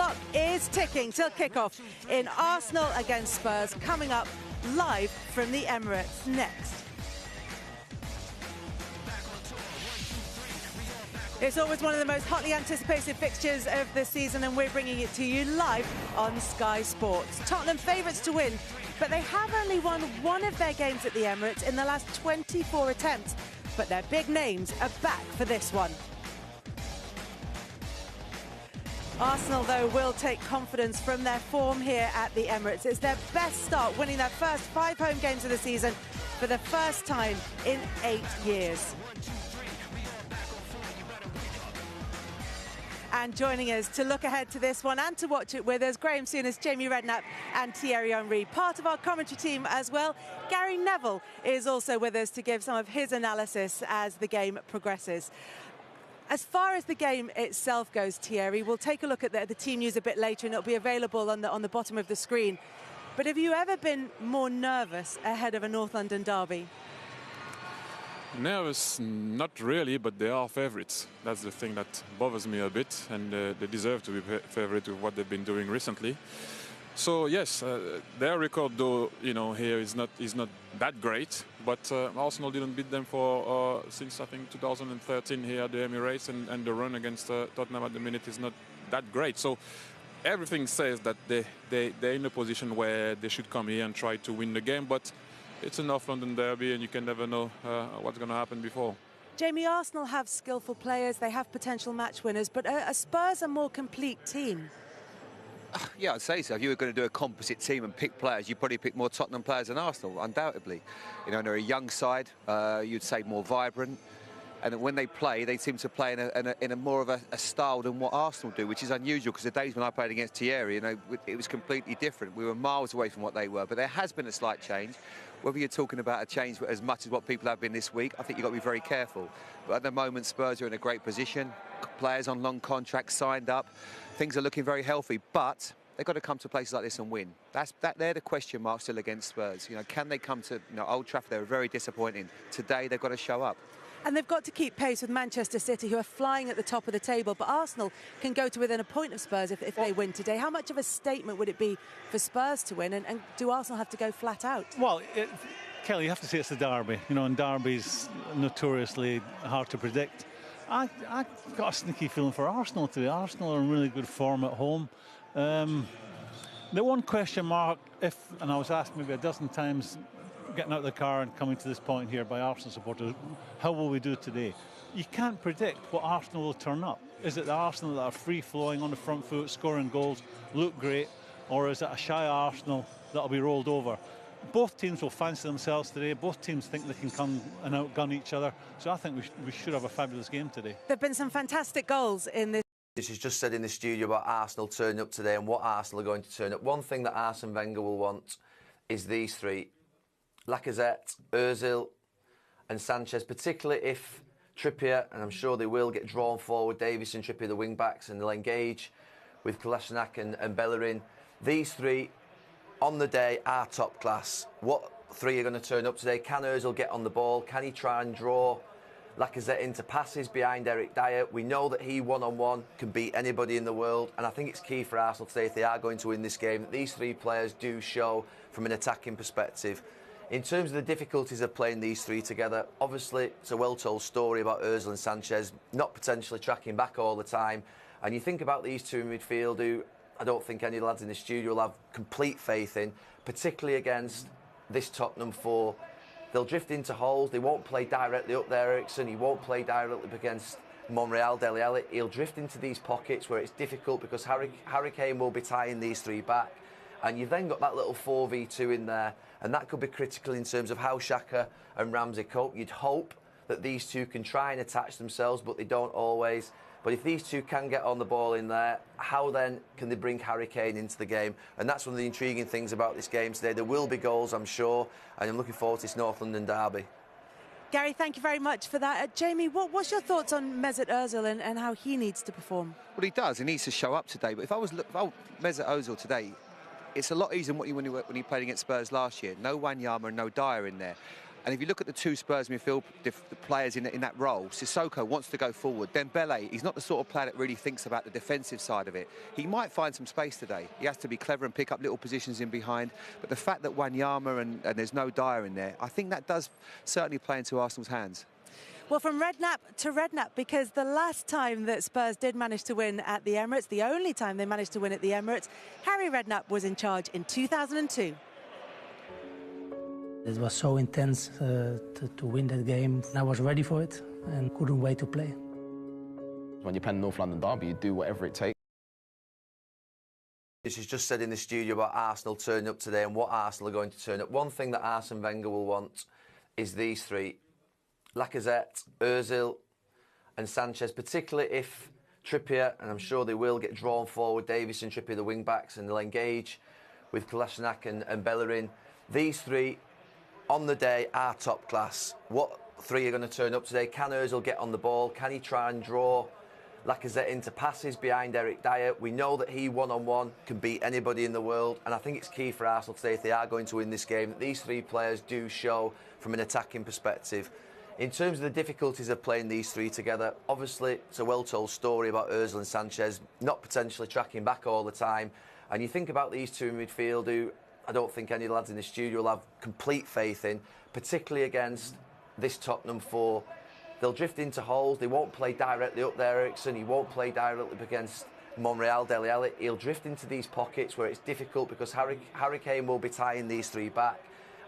clock is ticking till kickoff in Arsenal against Spurs, coming up live from the Emirates next. It's always one of the most hotly anticipated fixtures of the season, and we're bringing it to you live on Sky Sports. Tottenham favourites to win, but they have only won one of their games at the Emirates in the last 24 attempts. But their big names are back for this one. Arsenal, though, will take confidence from their form here at the Emirates. It's their best start, winning their first 5 home games of the season for the first time in 8 years. And joining us to look ahead to this one and to watch it with us, Graham Souness, Jamie Redknapp and Thierry Henry, part of our commentary team as well. Gary Neville is also with us to give some of his analysis as the game progresses. As far as the game itself goes, Thierry, we'll take a look at the team news a bit later, and it'll be available on the bottom of the screen. But have you ever been more nervous ahead of a North London derby? Nervous, not really, but they are favourites. That's the thing that bothers me a bit, and they deserve to be favourite with what they've been doing recently. So yes, their record, though, here is not that great. But Arsenal didn't beat them for since I think 2013 here at the Emirates, and the run against Tottenham at the minute is not that great. So everything says that they're in a position where they should come here and try to win the game. But it's a North London derby, and you can never know what's going to happen before. Jamie, Arsenal have skillful players, they have potential match winners, but are Spurs a more complete team? Yeah, I'd say so. If you were going to do a composite team and pick players, you'd probably pick more Tottenham players than Arsenal, undoubtedly. They're a young side, you'd say more vibrant. And when they play, they seem to play in a more of a style than what Arsenal do, which is unusual, because the days when I played against Thierry, it was completely different. We were miles away from what they were, but there has been a slight change. Whether you're talking about a change as much as what people have been this week, I think you've got to be very careful. But at the moment, Spurs are in a great position. Players on long contracts signed up. Things are looking very healthy, but they've got to come to places like this and win. They're the question mark still against Spurs. Can they come to Old Trafford? They were very disappointing. Today, they've got to show up. And they've got to keep pace with Manchester City, who are flying at the top of the table. But Arsenal can go to within a point of Spurs if they win today. How much of a statement would it be for Spurs to win? And do Arsenal have to go flat out? Well, Kelly, you have to say it's the derby. And derby's notoriously hard to predict. I got a sneaky feeling for Arsenal today. Arsenal are in really good form at home. The one question mark, and I was asked maybe a dozen times, getting out of the car and coming to this point here by Arsenal supporters, how will we do today? You can't predict what Arsenal will turn up. Is it the Arsenal that are free-flowing on the front foot, scoring goals, look great, or is it a shy Arsenal that'll be rolled over? Both teams will fancy themselves today. Both teams think they can come and outgun each other. So I think we should have a fabulous game today. There have been some fantastic goals in this. She's just said in the studio about Arsenal turning up today and what Arsenal are going to turn up. One thing that Arsene Wenger will want is these three: Lacazette, Ozil and Sanchez, particularly if Trippier, and I'm sure they will, get drawn forward, Davies and Trippier, the wing-backs, and they'll engage with Kolasinac and Bellerin. These three, on the day, are top class. What three are going to turn up today? Can Ozil get on the ball? Can he try and draw Lacazette into passes behind Eric Dyer? We know that he one-on-one can beat anybody in the world, and I think it's key for Arsenal today, if they are going to win this game, that these three players do show from an attacking perspective. In terms of the difficulties of playing these three together, obviously it's a well-told story about Ozil and Sanchez not potentially tracking back all the time. And you think about these two in midfield, who I don't think any lads in the studio will have complete faith in, particularly against this Tottenham four. They'll drift into holes. They won't play directly up there, Eriksen. He won't play directly up against Monreal, Dele Alli. He'll drift into these pockets where it's difficult because Harry Kane will be tying these three back. And you've then got that little 4v2 in there, and that could be critical in terms of how Xhaka and Ramsey cope. You'd hope that these two can try and attach themselves, but they don't always. But if these two can get on the ball in there, how then can they bring Harry Kane into the game? And that's one of the intriguing things about this game today. There will be goals, I'm sure, and I'm looking forward to this North London derby. Gary, thank you very much for that. Jamie, what's your thoughts on Mesut Ozil and how he needs to perform? Well, he does. He needs to show up today. But if I was Mesut Ozil today, it's a lot easier than when he played against Spurs last year. No Wanyama and no Dyer in there. And if you look at the two Spurs midfield the players in that role, Sissoko wants to go forward. Dembele, he's not the sort of player that really thinks about the defensive side of it. He might find some space today. He has to be clever and pick up little positions in behind. But the fact that Wanyama and there's no Dyer in there, I think that does certainly play into Arsenal's hands. Well, from Redknapp to Redknapp, because the last time that Spurs did manage to win at the Emirates, the only time they managed to win at the Emirates, Harry Redknapp was in charge in 2002. It was so intense to win that game. I was ready for it and couldn't wait to play. When you're playing North London derby, you do whatever it takes. This is just said in the studio about Arsenal turning up today and what Arsenal are going to turn up. One thing that Arsene Wenger will want is these three, Lacazette, Ozil and Sanchez, particularly if Trippier, and I'm sure they will, get drawn forward, Davies and Trippier, the wing-backs, and they'll engage with Kolasinac and Bellerin. These three on the day are top class. What three are going to turn up today? Can Ozil get on the ball? Can he try and draw Lacazette into passes behind Eric Dyer? We know that he one-on-one can beat anybody in the world, and I think it's key for Arsenal today, if they are going to win this game, that these three players do show from an attacking perspective. In terms of the difficulties of playing these three together, obviously it's a well-told story about Ozil and Sanchez not potentially tracking back all the time, and you think about these two in midfield who I don't think any lads in the studio will have complete faith in, particularly against this Tottenham four. They'll drift into holes. They won't play directly up there, Ericsson. He won't play directly against Monreal, Dele Alli. He'll drift into these pockets where it's difficult because Harry Kane will be tying these three back.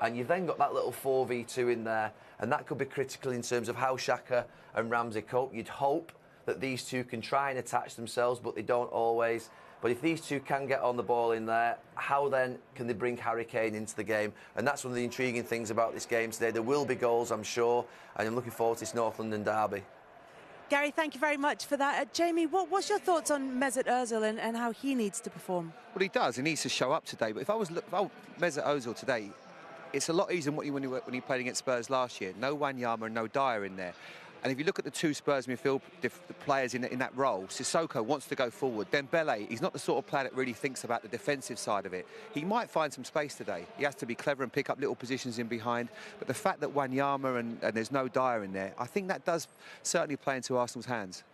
And you've then got that little 4v2 in there, and that could be critical in terms of how Xhaka and Ramsey cope. You'd hope that these two can try and attach themselves, but they don't always. But if these two can get on the ball in there, how then can they bring Harry Kane into the game? And that's one of the intriguing things about this game today. There will be goals, I'm sure, and I'm looking forward to this North London derby. Gary, thank you very much for that. Jamie, what's your thoughts on Mesut Ozil and how he needs to perform? Well, he does. He needs to show up today. But if I was Mesut Ozil today, it's a lot easier than when he played against Spurs last year. No Wanyama and no Dyer in there. And if you look at the two Spurs midfield the players in that role, Sissoko wants to go forward. Dembele, he's not the sort of player that really thinks about the defensive side of it. He might find some space today. He has to be clever and pick up little positions in behind. But the fact that Wanyama and there's no Dyer in there, I think that does certainly play into Arsenal's hands.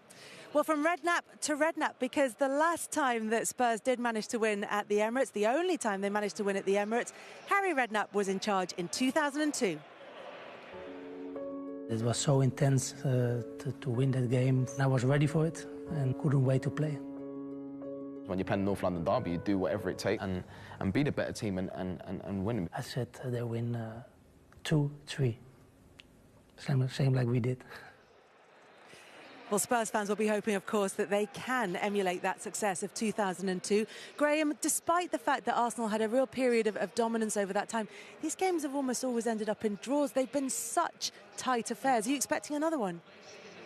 Well, from Redknapp to Redknapp, because the last time that Spurs did manage to win at the Emirates, the only time they managed to win at the Emirates, Harry Redknapp was in charge in 2002. It was so intense to win that game. I was ready for it and couldn't wait to play. When you're playing North London derby, you do whatever it takes and be the better team and win. I said they win 2-3. Same like we did. Well, Spurs fans will be hoping, of course, that they can emulate that success of 2002. Graham, despite the fact that Arsenal had a real period of dominance over that time, these games have almost always ended up in draws. They've been such tight affairs. Are you expecting another one?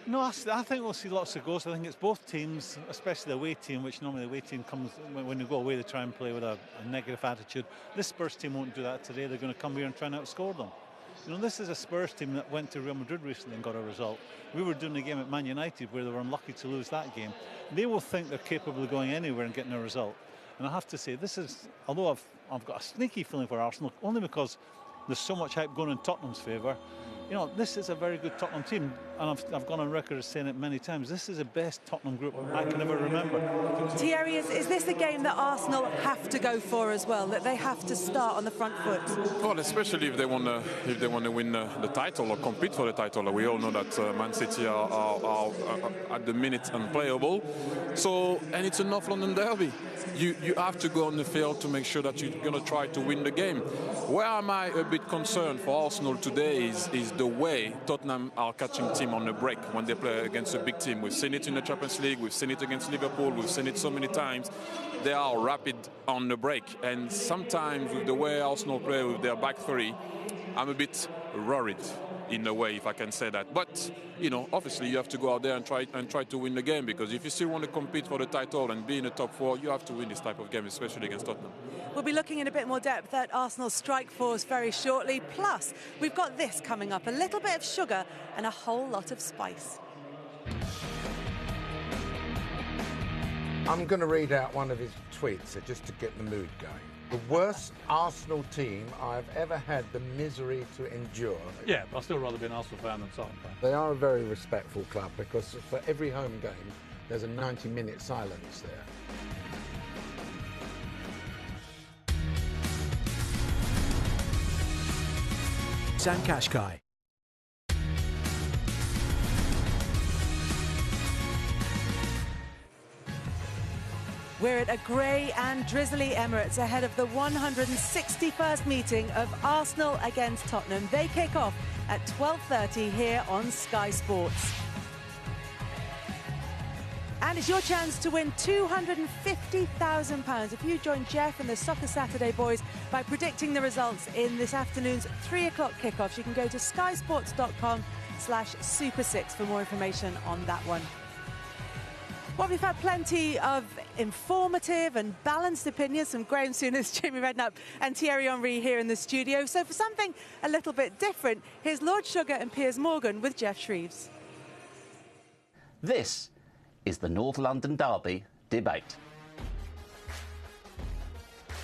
No, I think we'll see lots of goals. I think it's both teams, especially the away team, which normally the away team comes, when you go away, they try and play with a negative attitude. This Spurs team won't do that today. They're going to come here and try and outscore them. You know, this is a Spurs team that went to Real Madrid recently and got a result. We were doing a game at Man United where they were unlucky to lose that game. They will think they're capable of going anywhere and getting a result. And I have to say, this is, although I've got a sneaky feeling for Arsenal, only because there's so much hype going in Tottenham's favour. You know, this is a very good Tottenham team, and I've gone on record as saying it many times. This is the best Tottenham group I can ever remember. Thierry, is this a game that Arsenal have to go for as well? That they have to start on the front foot? Well, especially if they want to win the title or compete for the title. We all know that Man City are at the minute unplayable. So, and it's a North London derby. You have to go on the field to make sure that you're going to try to win the game. Where am I a bit concerned for Arsenal today is the way Tottenham are catching team on the break when they play against a big team. We've seen it in the Champions League, we've seen it against Liverpool, we've seen it so many times. They are rapid on the break, and sometimes with the way Arsenal play with their back three, I'm a bit worried in a way, if I can say that. But you know, obviously you have to go out there and try to win the game, because if you still want to compete for the title and be in the top four, you have to win this type of game, especially against Tottenham. We'll be looking in a bit more depth at Arsenal's strike force very shortly. Plus, we've got this coming up, a little bit of sugar and a whole lot of spice. I'm going to read out one of his tweets just to get the mood going. The worst Arsenal team I've ever had the misery to endure. Yeah, but I'd still rather be an Arsenal fan than Tottenham fan. They are a very respectful club because for every home game, there's a 90-minute silence there. Sam Kashkai. We're at a grey and drizzly Emirates ahead of the 161st meeting of Arsenal against Tottenham. They kick off at 12:30 here on Sky Sports. And it's your chance to win £250,000 if you join Jeff and the Soccer Saturday boys by predicting the results in this afternoon's 3 o'clock kickoffs. You can go to skysports.com/Super6 for more information on that one. Well, we've had plenty of informative and balanced opinions from Graham Souness, Jamie Redknapp and Thierry Henry here in the studio. So for something a little bit different, here's Lord Sugar and Piers Morgan with Jeff Shreves. This is the North London Derby debate.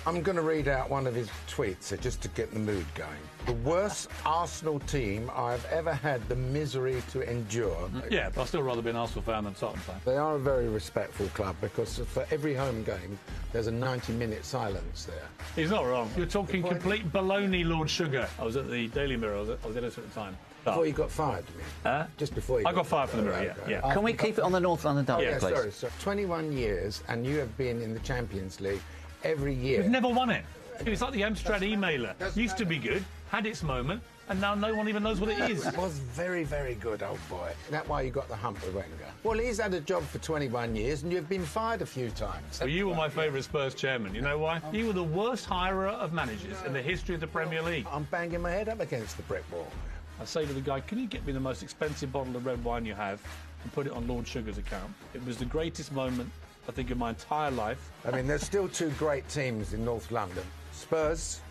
I'm going to read out one of his tweets just to get the mood going. The worst Arsenal team I've ever had the misery to endure. Yeah, but I'd still rather be an Arsenal fan than Tottenham fan. They are a very respectful club because for every home game, there's a 90-minute silence there. He's not wrong. You're talking complete baloney, Lord Sugar. I was at the Daily Mirror. I was editor at the time. Before you got fired, you mean? Just before you I got fired from the Mirror, yeah. Can we keep it on the North London Derby, please? Sorry. 21 years, and you have been in the Champions League every year. We've never won it. It's like the Amstrad emailer. Used to be good, had its moment, and now no one even knows what it is. It was very, very good, old boy. That's why you got the hump with Wenger. Well, he's had a job for 21 years, and you've been fired a few times. Well, you were my favourite Spurs chairman. You know why? You were the worst hirer of managers in the history of the Premier League. I'm banging my head up against the brick wall. I say to the guy, can you get me the most expensive bottle of red wine you have and put it on Lord Sugar's account? It was the greatest moment, I think, in my entire life. I mean, there's still two great teams in North London, Spurs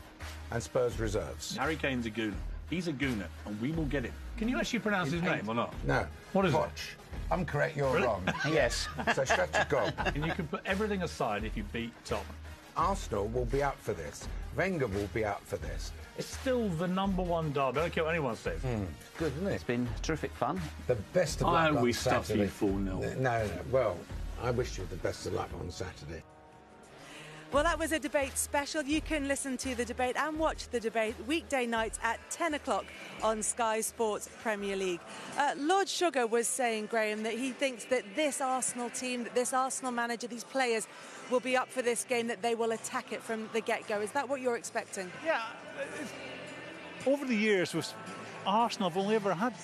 and Spurs Reserves. Harry Kane's a gooner. He's a gooner, and we will get him. Can you actually pronounce his name or not? No. What is Poch. it? I'm correct, you're Really? wrong. Yes. So shut your gob. And you can put everything aside if you beat Tottenham. Arsenal will be up for this. Wenger will be up for this. It's still the #1 derby. I don't care what anyone says. Good, isn't it? It's been terrific fun. The best of luck on we stuff Saturday. you 4-0. No. Well, I wish you the best of luck on Saturday. Well, that was a debate special. You can listen to the debate and watch the debate weekday nights at 10 o'clock on Sky Sports Premier League. Lord Sugar was saying, Graham, that he thinks that this Arsenal team, that this Arsenal manager, these players will be up for this game, that they will attack it from the get-go. Is that what you're expecting? Yeah. Over the years, Arsenal have only ever had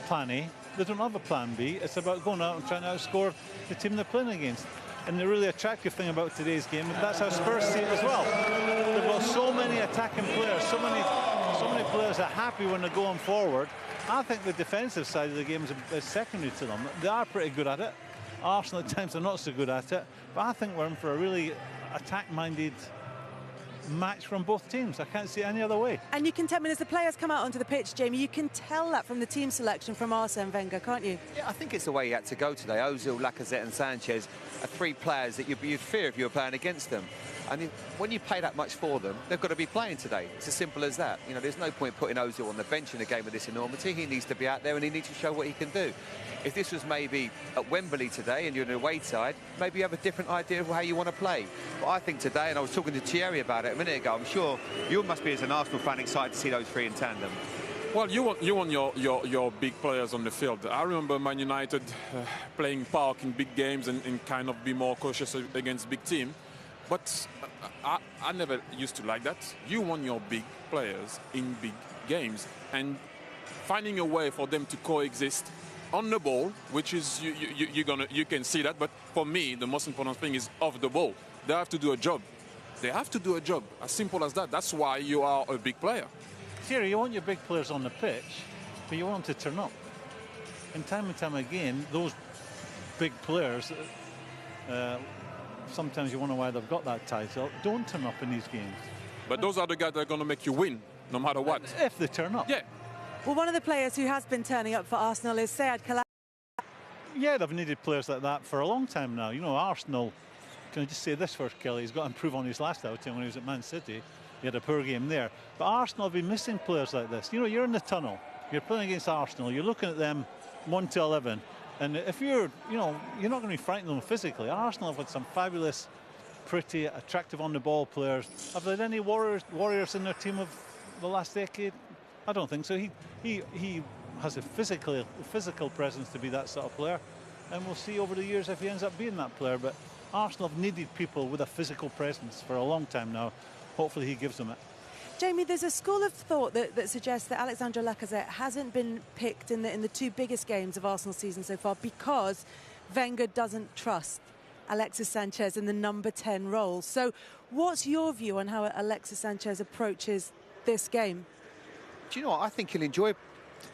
plan A. They don't have a plan B. It's about going out and trying to outscore the team they're playing against. And the really attractive thing about today's game, and that's how Spurs see it as well. They've got so many attacking players, so many players are happy when they're going forward. I think the defensive side of the game is secondary to them. They are pretty good at it. Arsenal at times are not so good at it. But I think we're in for a really attack-minded match from both teams. I can't see it any other way. And you can tell me, as the players come out onto the pitch, Jamie, you can tell that from the team selection from Arsene Wenger, can't you? Yeah, I think it's the way he had to go today. Ozil, Lacazette and Sanchez are three players that you'd fear if you were playing against them. I mean, when you pay that much for them, they've got to be playing today. It's as simple as that. You know, there's no point putting Ozil on the bench in a game of this enormity. He needs to be out there and he needs to show what he can do. If this was maybe at Wembley today and you're on the away side, maybe you have a different idea of how you want to play. But I think today, and I was talking to Thierry about it a minute ago, I'm sure you must be, as an Arsenal fan, excited to see those three in tandem. Well, you want your big players on the field. I remember Man United playing Park in big games and kind of be more cautious against big team. But I never used to like that. You want your big players in big games and finding a way for them to coexist on the ball, which is you can see that. But for me, the most important thing is off the ball. They have to do a job. They have to do a job. As simple as that. That's why you are a big player. Thierry, you want your big players on the pitch, but you want them to turn up. And time again, those big players, sometimes you wonder why they've got that title, don't turn up in these games. But those are the guys that are going to make you win, no matter what. If they turn up. Yeah. Well, one of the players who has been turning up for Arsenal is Sead Kala. Yeah, they've needed players like that for a long time now. You know, Arsenal can I just say this first, Kelly? He's got to improve on his last outing when he was at Man City. He had a poor game there. But Arsenal have been missing players like this. You know, you're in the tunnel. You're playing against Arsenal. You're looking at them 1 to 11. And if you're not going to be frightened of them physically. Arsenal have had some fabulous, pretty, attractive on-the-ball players. Have there been any warriors in their team of the last decade? I don't think so. He has a physical presence to be that sort of player. And we'll see over the years if he ends up being that player. But Arsenal have needed people with a physical presence for a long time now. Hopefully he gives them it. Jamie, there's a school of thought that suggests that Alexandre Lacazette hasn't been picked in the 2 biggest games of Arsenal's season so far because Wenger doesn't trust Alexis Sanchez in the number 10 role. So what's your view on how Alexis Sanchez approaches this game? Do you know what? I think he'll enjoy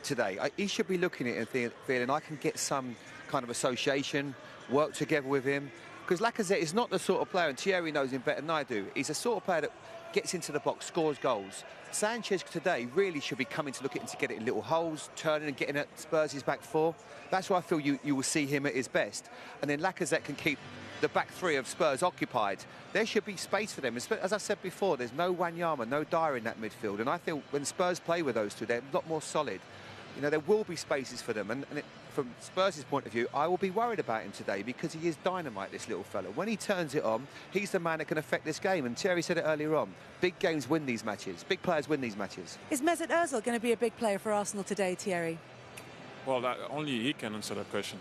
today. He should be looking at it and feeling I can get some kind of association, work together with him. Because Lacazette is not the sort of player, and Thierry knows him better than I do, he's a sort of player that gets into the box, scores goals. Sanchez today really should be coming to look at him to get it in little holes, turning and getting at Spurs' back 4. That's where I feel you will see him at his best. And then Lacazette can keep the back 3 of Spurs occupied. There should be space for them. As I said before, there's no Wanyama, no Dyer in that midfield. And I feel when Spurs play with those 2, they're a lot more solid. You know, there will be spaces for them. And from Spurs' point of view, I will be worried about him today because he is dynamite, this little fella. When he turns it on, he's the man that can affect this game. And Thierry said it earlier on, big games win these matches. Big players win these matches. Is Mesut Ozil going to be a big player for Arsenal today, Thierry? Well, only he can answer that question.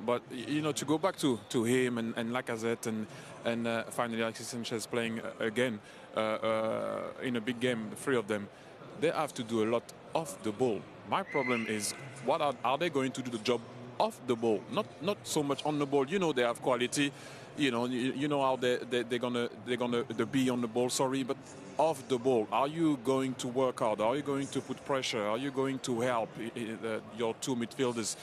But, you know, to go back to him and Lacazette and finally Alexis Sanchez playing again in a big game, the 3 of them, they have to do a lot off the ball. My problem is, what are they going to do the job off the ball? Not so much on the ball. You know, they have quality. You know how they're gonna be on the ball. Sorry, but off the ball, are you going to work hard? Are you going to put pressure? Are you going to help your 2 midfielders?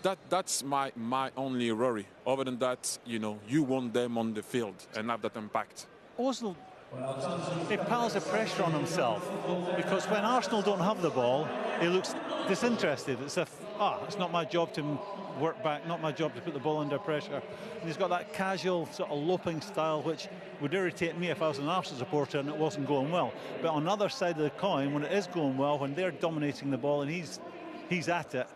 That's my only worry. Other than that, you know, you want them on the field and have that impact. Ozil, he piles the pressure on himself because when Arsenal don't have the ball, he looks disinterested. It's if, it's not my job to work back, not my job to put the ball under pressure. And he's got that casual sort of loping style which would irritate me if I was an Arsenal supporter and it wasn't going well. But on the other side of the coin, when it is going well, when they're dominating the ball and he's at it,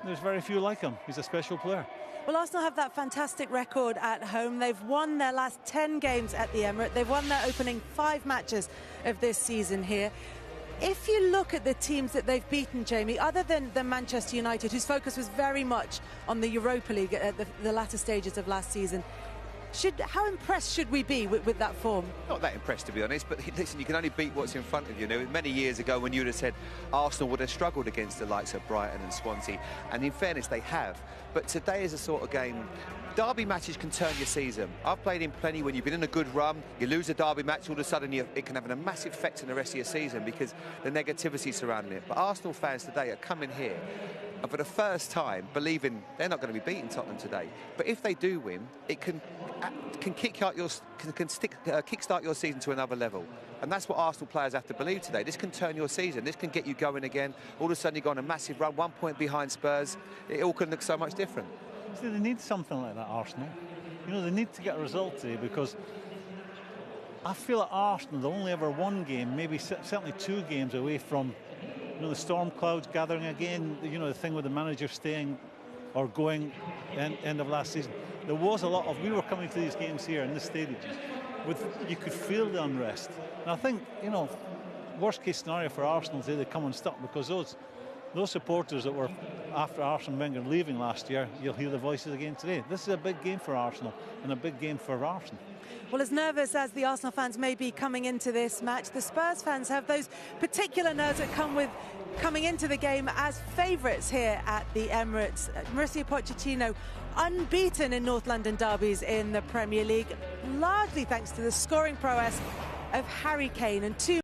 there's very few like him. He's a special player. Well, Arsenal have that fantastic record at home. They've won their last 10 games at the Emirates. They've won their opening 5 matches of this season here. If you look at the teams that they've beaten, Jamie, other than Manchester United, whose focus was very much on the Europa League at the latter stages of last season, how impressed should we be with that form? Not that impressed, to be honest, but listen, you can only beat what's in front of you. Now, many years ago when you would have said Arsenal would have struggled against the likes of Brighton and Swansea, and in fairness, they have. But today is a sort of game, derby matches can turn your season. I've played in plenty when you've been in a good run, you lose a derby match, all of a sudden it can have a massive effect on the rest of your season because the negativity surrounding it. But Arsenal fans today are coming here and for the first time believing they're not going to be beating Tottenham today. But if they do win, it can kickstart your season to another level. And that's what Arsenal players have to believe today. This can turn your season. This can get you going again. All of a sudden, you go on a massive run, 1 point behind Spurs. It all can look so much different. See, they need something like that, Arsenal. You know, they need to get a result today because I feel at Arsenal, they're only ever 1 game, maybe certainly 2 games away from, you know, the storm clouds gathering again. You know, the thing with the manager staying or going end of last season. There was a lot of, we were coming to these games here in this stadium you could feel the unrest. And I think, you know, worst case scenario for Arsenal today, they come unstuck because those supporters that were after Arsene Wenger leaving last year, you'll hear the voices again today. This is a big game for Arsenal and a big game for Arsenal. Well, as nervous as the Arsenal fans may be coming into this match, the Spurs fans have those particular nerves that come with coming into the game as favourites here at the Emirates. Mauricio Pochettino unbeaten in North London derbies in the Premier League, largely thanks to the scoring prowess of Harry Kane and 2